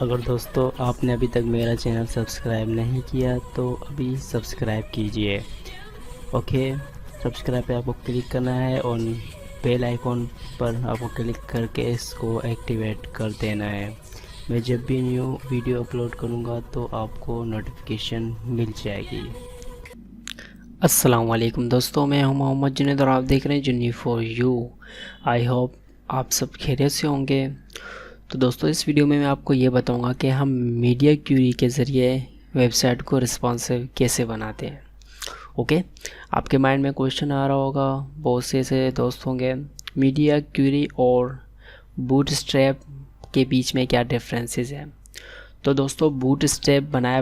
अगर दोस्तों आपने अभी तक मेरा चैनल सब्सक्राइब नहीं किया तो अभी सब्सक्राइब कीजिए। ओके, सब्सक्राइब पे आपको क्लिक करना है और बेल आइकॉन पर आपको क्लिक करके इसको एक्टिवेट कर देना है। मैं जब भी न्यू वीडियो अपलोड करूँगा तो आपको नोटिफिकेशन मिल जाएगी। अस्सलाम वालेकुम दोस्तों, मैं हूं मोहम्मद जुनैद और आप देख रहे हैं जुन्नी फॉर यू। आई होप आप सब खैरियत से होंगे। तो दोस्तों इस वीडियो में मैं आपको ये बताऊंगा कि हम मीडिया क्यूरी के ज़रिए वेबसाइट को रिस्पॉन्सिव कैसे बनाते हैं। ओके, आपके माइंड में क्वेश्चन आ रहा होगा, बहुत से ऐसे दोस्त होंगे, मीडिया क्यूरी और बूटस्ट्रैप के बीच में क्या डिफरेंसेस हैं। तो दोस्तों बूटस्ट्रैप बना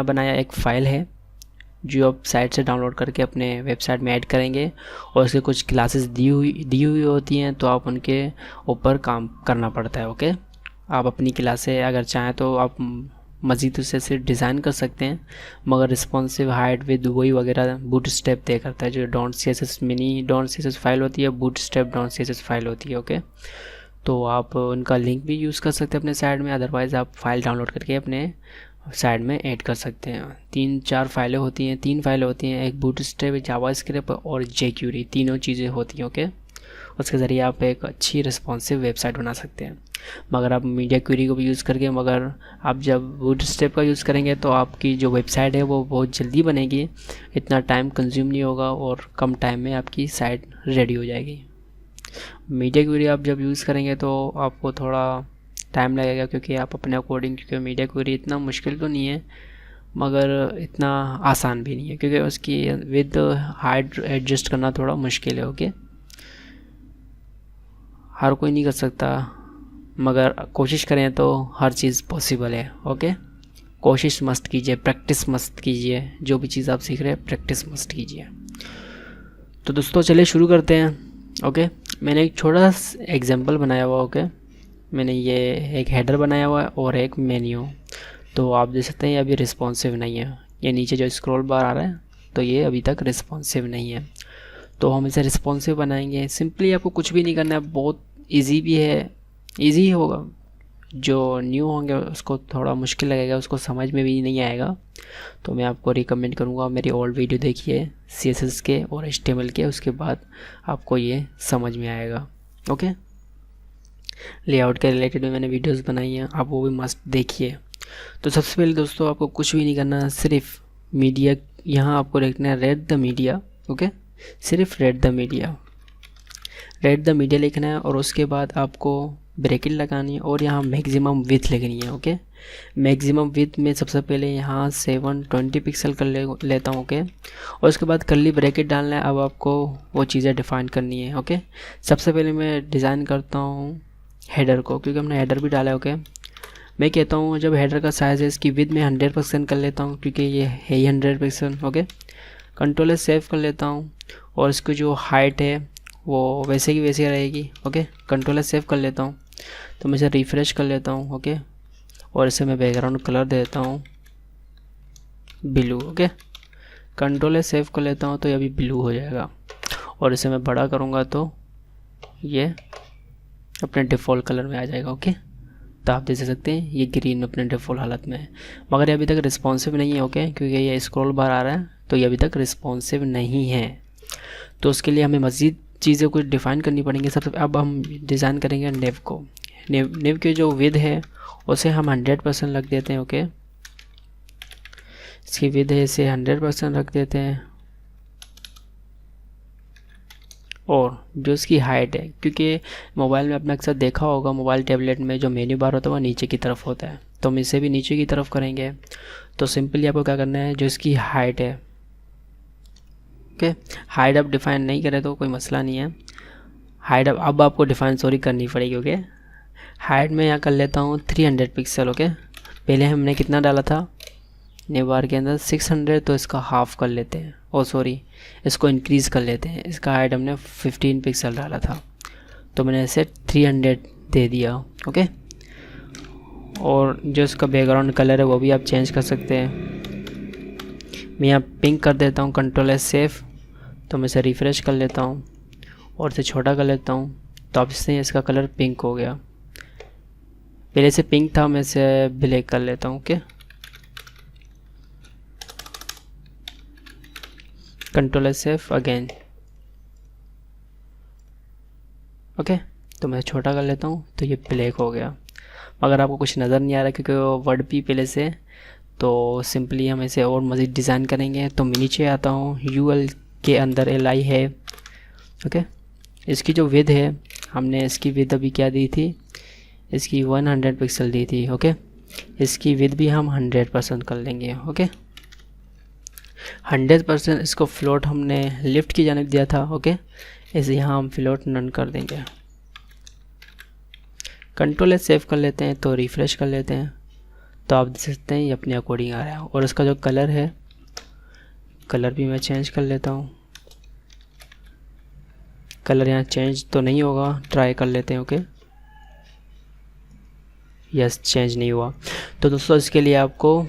बनाया एक फ़ाइल है जो आप साइट से डाउनलोड करके अपने वेबसाइट में ऐड करेंगे और उसके कुछ क्लासेस दी हुई होती हैं, तो आप उनके ऊपर काम करना पड़ता है। ओके, आप अपनी क्लासें अगर चाहें तो आप मज़ीद उससे सिर्फ डिज़ाइन कर सकते हैं, मगर रिस्पॉन्सिव हाइट विद वही वगैरह बूटस्ट्रैप तय करता है। जो dot C S S file होती है, bootstrap dot C S S file होती है। ओके, तो आप उनका लिंक भी यूज़ कर सकते हैं अपने साइट में, अदरवाइज़ आप फाइल डाउनलोड करके अपने साइड में ऐड कर सकते हैं। 3 फाइलें होती हैं, एक बूटस्ट्रैप, जावास्क्रिप्ट और जेक्यूरी, तीनों चीज़ें होती हैं। ओके, उसके ज़रिए आप एक अच्छी रिस्पॉन्सिव वेबसाइट बना सकते हैं। मगर आप मीडिया क्यूरी को भी यूज़ करके, मगर आप जब बूटस्ट्रैप का यूज़ करेंगे तो आपकी जो वेबसाइट है वो बहुत जल्दी बनेगी, इतना टाइम कंज्यूम नहीं होगा और कम टाइम में आपकी साइट रेडी हो जाएगी। मीडिया क्यूरी आप जब यूज़ करेंगे तो आपको थोड़ा टाइम लगेगा, क्योंकि आप अपने अकॉर्डिंग, क्योंकि मीडिया क्वेरी इतना मुश्किल तो नहीं है मगर इतना आसान भी नहीं है, क्योंकि उसकी विद हाइट एडजस्ट करना थोड़ा मुश्किल है। ओके, हर कोई नहीं कर सकता, मगर कोशिश करें तो हर चीज़ पॉसिबल है। ओके, कोशिश मस्त कीजिए, प्रैक्टिस मस्त कीजिए, जो भी चीज़ आप सीख रहे हैं प्रैक्टिस मस्त कीजिए। तो दोस्तों चलिए शुरू करते हैं। ओके, मैंने एक छोटा सा एग्जाम्पल बनाया हुआ। ओके, मैंने ये एक हेडर बनाया हुआ है और एक मेन्यू। तो आप देख सकते हैं ये अभी रिस्पॉन्सिव नहीं है, ये नीचे जो स्क्रॉल बार आ रहा है तो ये अभी तक रिस्पॉन्सिव नहीं है। तो हम इसे रिस्पॉन्सिव बनाएंगे। सिंपली आपको कुछ भी नहीं करना है, बहुत इजी भी है, इजी ही होगा। जो न्यू होंगे उसको थोड़ा मुश्किल लगेगा, उसको समझ में भी नहीं आएगा। तो मैं आपको रिकमेंड करूँगा मेरी ओल्ड वीडियो देखिए CSS के और HTML के, उसके बाद आपको ये समझ में आएगा। ओके, लेआउट के रिलेटेड में मैंने वीडियोस बनाई हैं, आप वो भी मस्त देखिए। तो सबसे पहले दोस्तों आपको कुछ भी नहीं करना, सिर्फ मीडिया, यहाँ आपको देखना है रेड द मीडिया। ओके, सिर्फ रेड द मीडिया लिखना है और उसके बाद आपको ब्रैकेट लगानी है और यहाँ मैक्सिमम विड्थ लिखनी है। ओके, मैक्सिमम विड्थ में सबसे पहले यहाँ 720 पिक्सल कर लेता हूँ। ओके, और उसके बाद कर्ली ब्रैकेट डालना है। अब आपको वो चीज़ें डिफ़ाइन करनी है। ओके, सबसे पहले मैं डिज़ाइन करता हूँ हेडर को, क्योंकि हमने हेडर भी डाला है। ओके, मैं कहता हूँ जब हेडर का साइज़ है इसकी विड्थ में 100% कर लेता हूँ, क्योंकि ये है ही 100%। ओके, कंट्रोल सेव कर लेता हूँ और इसकी जो हाइट है वो वैसे की वैसे रहेगी। ओके, कंट्रोल सेव कर लेता हूँ, तो मैं इसे रिफ़्रेश कर लेता हूँ। ओके, और इसे मैं बैकग्राउंड कलर दे देता हूँ ब्लू। ओके, कंट्रोल सेव कर लेता हूँ तो ये अभी ब्लू हो जाएगा, और इसे मैं बड़ा करूँगा तो ये अपने डिफ़ॉल्ट कलर में आ जाएगा। ओके, तो आप देख सकते हैं ये ग्रीन अपने डिफ़ॉल्ट हालत में है, मगर ये अभी तक रिस्पॉन्सिव नहीं है। ओके, क्योंकि ये स्क्रॉल बार आ रहा है तो ये अभी तक रिस्पॉन्सिव नहीं है। तो उसके लिए हमें मज़ीद चीज़ें कुछ डिफ़ाइन करनी पड़ेंगी। सबसे अब हम डिज़ाइन करेंगे नेव को। नेव की जो विड्थ है उसे हम 100% रख देते हैं। ओके, इसकी विड्थ है इसे 100% रख देते हैं, और जो इसकी हाइट है, क्योंकि मोबाइल में आपने अक्सर देखा होगा मोबाइल टैबलेट में जो मेन्यू बार होता है वो नीचे की तरफ होता है, तो हम इसे भी नीचे की तरफ करेंगे। तो सिंपली आपको क्या करना है, जो इसकी हाइट है, ओके, हाइट आप डिफ़ाइन नहीं करें तो कोई मसला नहीं है, हाइट अब आपको डिफ़ाइन करनी पड़ेगी। ओके, हाइट में यहाँ कर लेता हूँ 300 पिक्सल। ओके, पहले हमने कितना डाला था न्यू बार के अंदर 600, तो इसका हाफ़ कर लेते हैं, इसको इंक्रीज़ कर लेते हैं। इसका हाइट हमने 15 पिक्सल डाला था, तो मैंने इसे 300 दे दिया। ओके, और जो इसका बैकग्राउंड कलर है वो भी आप चेंज कर सकते हैं। मैं यहाँ पिंक कर देता हूँ, कंट्रोल सेव, तो मैं इसे रिफ़्रेश कर लेता हूँ और इसे छोटा कर लेता हूँ, तो आप इससे इसका कलर पिंक हो गया। पहले से पिंक था, मैं इसे ब्लैक कर लेता हूँ। Okay, control S F again. Okay, तो मैं छोटा कर लेता हूँ, तो ये ब्लैक हो गया। अगर आपको कुछ नज़र नहीं आ रहा क्योंकि वो वर्ड भी पहले से, तो सिंपली हम इसे और मज़ीद डिज़ाइन करेंगे। तो मैं नीचे आता हूँ, यूएल के अंदर एल आई है। ओके, इसकी जो विड्थ है, हमने इसकी विड्थ अभी क्या दी थी, इसकी 100 पिक्सल दी थी। ओके, इसकी विड्थ भी हम 100% कर लेंगे। ओके, 100% इसको फ्लोट हमने लिफ्ट की जानिब दिया था। ओके, इसे यहाँ हम फ्लोट नन कर देंगे। कंट्रोल एस सेव कर लेते हैं, तो रिफ़्रेश कर लेते हैं, तो आप देख सकते हैं ये अपने अकॉर्डिंग आ रहा है। और इसका जो कलर है, कलर भी मैं चेंज कर लेता हूँ। कलर यहाँ चेंज तो नहीं होगा, ट्राई कर लेते हैं। ओके, यस, चेंज नहीं हुआ। तो दोस्तों इसके लिए आपको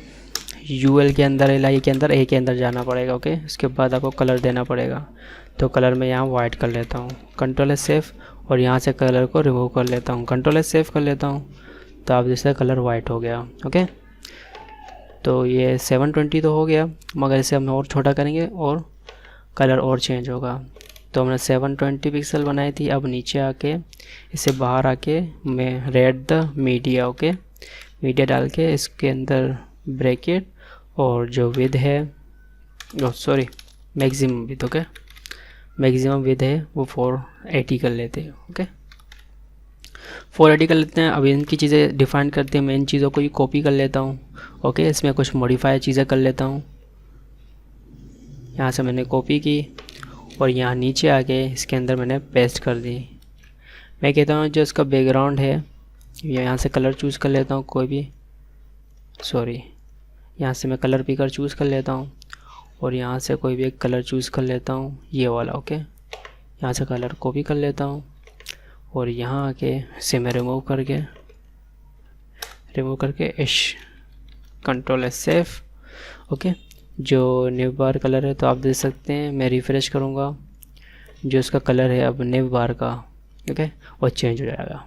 यूएल के अंदर, एल आई के अंदर, ए के अंदर जाना पड़ेगा। ओके, इसके बाद आपको कलर देना पड़ेगा। तो कलर मैं यहाँ वाइट कर लेता हूँ, कंट्रोल एस सेव, और यहाँ से कलर को रिमूव कर लेता हूँ, कंट्रोल एस सेव कर लेता हूँ। तो आप जैसे कलर वाइट हो गया। ओके, तो ये 720 तो हो गया, मगर इसे हम और छोटा करेंगे और कलर और चेंज होगा। तो हमने 720 पिक्सल बनाई थी। अब नीचे आके इसे बाहर आके मैं read the media, okay, media डाल के इसके अंदर ब्रैकेट, और जो विड्थ है, sorry, maximum width, okay, maximum width है वो 480 कर लेते हैं। ओके, 480 कर लेते हैं। अब इनकी चीज़ें डिफ़ाइन करते हैं, मैं इन चीज़ों को ही कॉपी कर लेता हूँ। ओके, इसमें कुछ मॉडिफाई चीज़ें कर लेता हूँ। यहाँ से मैंने कॉपी की और यहाँ नीचे आके इसके अंदर मैंने पेस्ट कर दी। मैं कहता हूँ जो इसका बैकग्राउंड है, यहाँ से कलर चूज़ कर लेता हूँ कोई भी, सॉरी, यहाँ से मैं कलर पिकर चूज़ कर लेता हूँ और यहाँ से कोई भी एक कलर चूज़ कर लेता हूँ, ये वाला। ओके, यहाँ से कलर कॉपी कर लेता हूँ और यहाँ आके इसे मैं रिमूव करके इश, कंट्रोल एस सेव। ओके, जो न्यू बार कलर है तो आप देख सकते हैं, मैं रिफ़्रेश करूँगा, जो इसका कलर है अब न्यू बार का, ओके, वो चेंज हो जाएगा।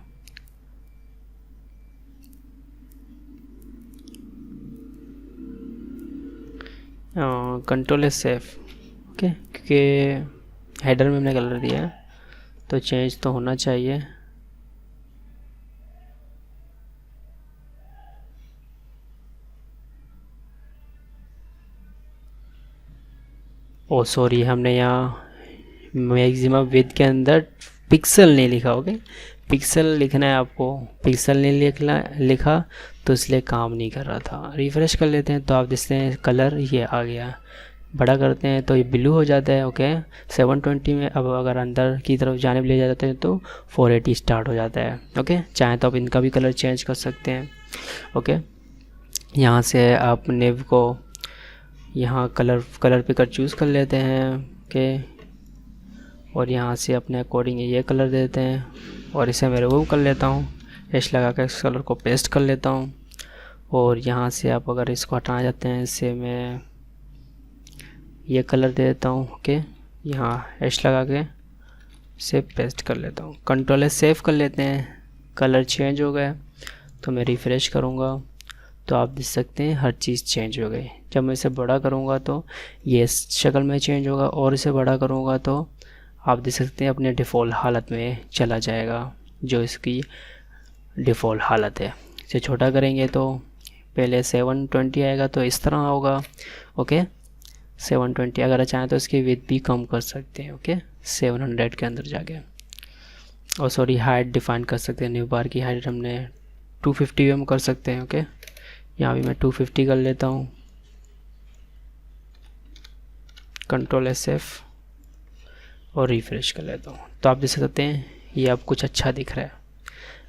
Control S save. ओके, क्योंकि हेडर में हमने कलर दिया है तो चेंज तो होना चाहिए। ओ सॉरी, हमने यहाँ मैक्सिमम विड्थ के अंदर पिक्सल नहीं लिखा। ओके, पिक्सल लिखना है आपको, पिक्सल नहीं लिखा तो इसलिए काम नहीं कर रहा था। रिफ़्रेश कर लेते हैं तो आप देखते हैं कलर ये आ गया। बड़ा करते हैं तो ये ब्लू हो जाता है। ओके, 720 में अब अगर अंदर की तरफ जाने ले जाते हैं तो 480 स्टार्ट हो जाता है। ओके, चाहे तो आप इनका भी कलर चेंज कर सकते हैं। ओके, यहाँ से आप नेव को यहाँ कलर पिकर चूज़ कर लेते हैं। ओके, और यहाँ से अपने अकॉर्डिंग ये कलर देते हैं और इसे मैं रिमूव कर लेता हूँ, एश लगा कर इस कलर को पेस्ट कर लेता हूँ। और यहाँ से आप अगर इसको हटाना चाहते हैं, इससे मैं ये कलर दे देता हूँ। ओके, यहाँ एश लगा के इसे पेस्ट कर लेता हूँ, कंट्रोल एस सेव कर लेते हैं। कलर चेंज हो गया, तो मैं रिफ़्रेश करूँगा तो आप देख सकते हैं हर चीज़ चेंज हो गई। जब मैं इसे बड़ा करूँगा तो ये शक्ल में चेंज होगा, और इसे बड़ा करूँगा तो आप देख सकते हैं अपने डिफ़ॉल्ट हालत में चला जाएगा, जो इसकी डिफ़ॉल्ट हालत है। इसे छोटा करेंगे तो पहले 720 आएगा तो इस तरह होगा। ओके, 720, अगर चाहें तो इसकी विड्थ भी कम कर सकते हैं। ओके, 700 के अंदर जाके, और सॉरी, हाइट डिफ़ाइन कर सकते हैं। न्यू बार की हाइट हमने 250 mm कर सकते हैं। ओके, यहाँ भी मैं 250 कर लेता हूँ, कंट्रोल एस एफ, और रिफ़्रेश कर लेता हूँ। तो आप देख सकते हैं ये अब कुछ अच्छा दिख रहा है।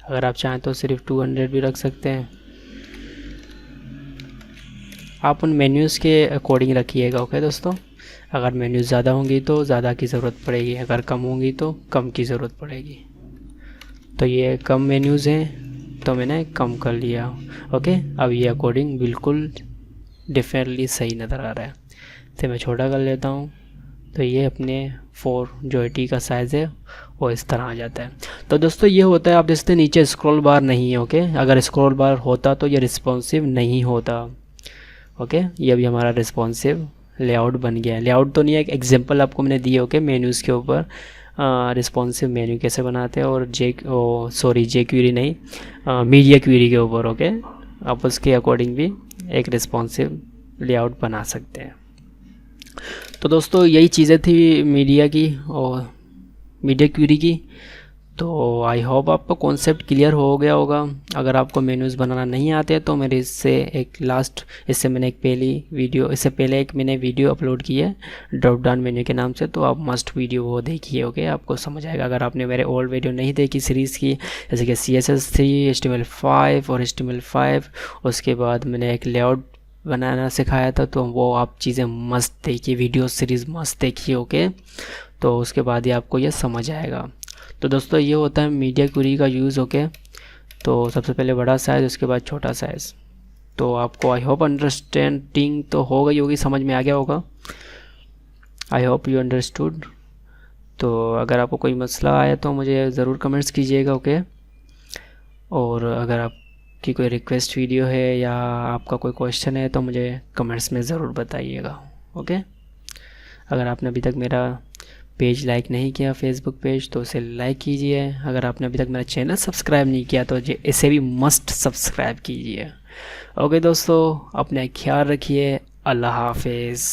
अगर आप चाहें तो सिर्फ 200 भी रख सकते हैं। आप उन मेन्यूज़ के अकॉर्डिंग रखिएगा। ओके दोस्तों, अगर मेन्यूज़ ज़्यादा होंगी तो ज़्यादा की ज़रूरत पड़ेगी, अगर कम होंगी तो कम की ज़रूरत पड़ेगी। तो ये कम मेन्यूज़ हैं तो मैंने कम कर लिया। ओके, अब ये अकॉर्डिंग बिल्कुल डिफरेंटली सही नज़र आ रहा है। तो मैं छोटा कर लेता हूँ तो ये अपने 4 का साइज़ है वो इस तरह आ जाता है। तो दोस्तों ये होता है, आप देखते नीचे स्क्रॉल बार नहीं है। ओके, अगर स्क्रॉल बार होता तो ये रिस्पॉन्सिव नहीं होता। ओके, ये भी हमारा रिस्पॉन्सिव लेआउट बन गया है। लेआउट तो नहीं है, एक एग्जांपल आपको मैंने दिए। ओके, मेन्यूज़ के ऊपर रिस्पॉन्सिव मेन्यू कैसे बनाते हैं, और जे क्वेरी नहीं, मीडिया क्वेरी के ऊपर। ओके, आप उसके अकॉर्डिंग भी एक रिस्पॉन्सिव लेआउट बना सकते हैं। तो दोस्तों यही चीज़ें थी मीडिया की और मीडिया क्वेरी की। तो आई होप आपको कॉन्सेप्ट क्लियर हो गया होगा। अगर आपको मेन्यूज़ बनाना नहीं आते तो मेरे इससे मैंने एक वीडियो अपलोड की है ड्रॉप डाउन मेन्यू के नाम से, तो आप मस्ट वीडियो वो देखिए। ओके, आपको समझ आएगा। अगर आपने मेरे ओल्ड वीडियो नहीं देखी सीरीज़ की, जैसे कि CSS3, HTML5 और HTML5, उसके बाद मैंने एक लेआउट बनाना सिखाया था, तो वो आप चीज़ें मस्त देखिए, वीडियो सीरीज़ मस्त देखिए। ओके, तो उसके बाद ही आपको ये समझ आएगा। तो दोस्तों ये होता है मीडिया क्वेरी का यूज़। ओके, तो सबसे पहले बड़ा साइज़, उसके बाद छोटा साइज़। तो आपको आई होप अंडरस्टैंडिंग तो हो गई होगी, समझ में आ गया होगा। I hope you understood. तो अगर आपको कोई मसला आया तो मुझे ज़रूर कमेंट्स कीजिएगा। ओके, और अगर आपकी कोई रिक्वेस्ट वीडियो है या आपका कोई क्वेश्चन है तो मुझे कमेंट्स में ज़रूर बताइएगा। ओके, अगर आपने अभी तक मेरा पेज लाइक नहीं किया, फेसबुक पेज, तो उसे लाइक कीजिए। अगर आपने अभी तक मेरा चैनल सब्सक्राइब नहीं किया तो इसे भी मस्ट सब्सक्राइब कीजिए। ओके दोस्तों, अपना ख्याल रखिए। अल्लाह हाफिज़।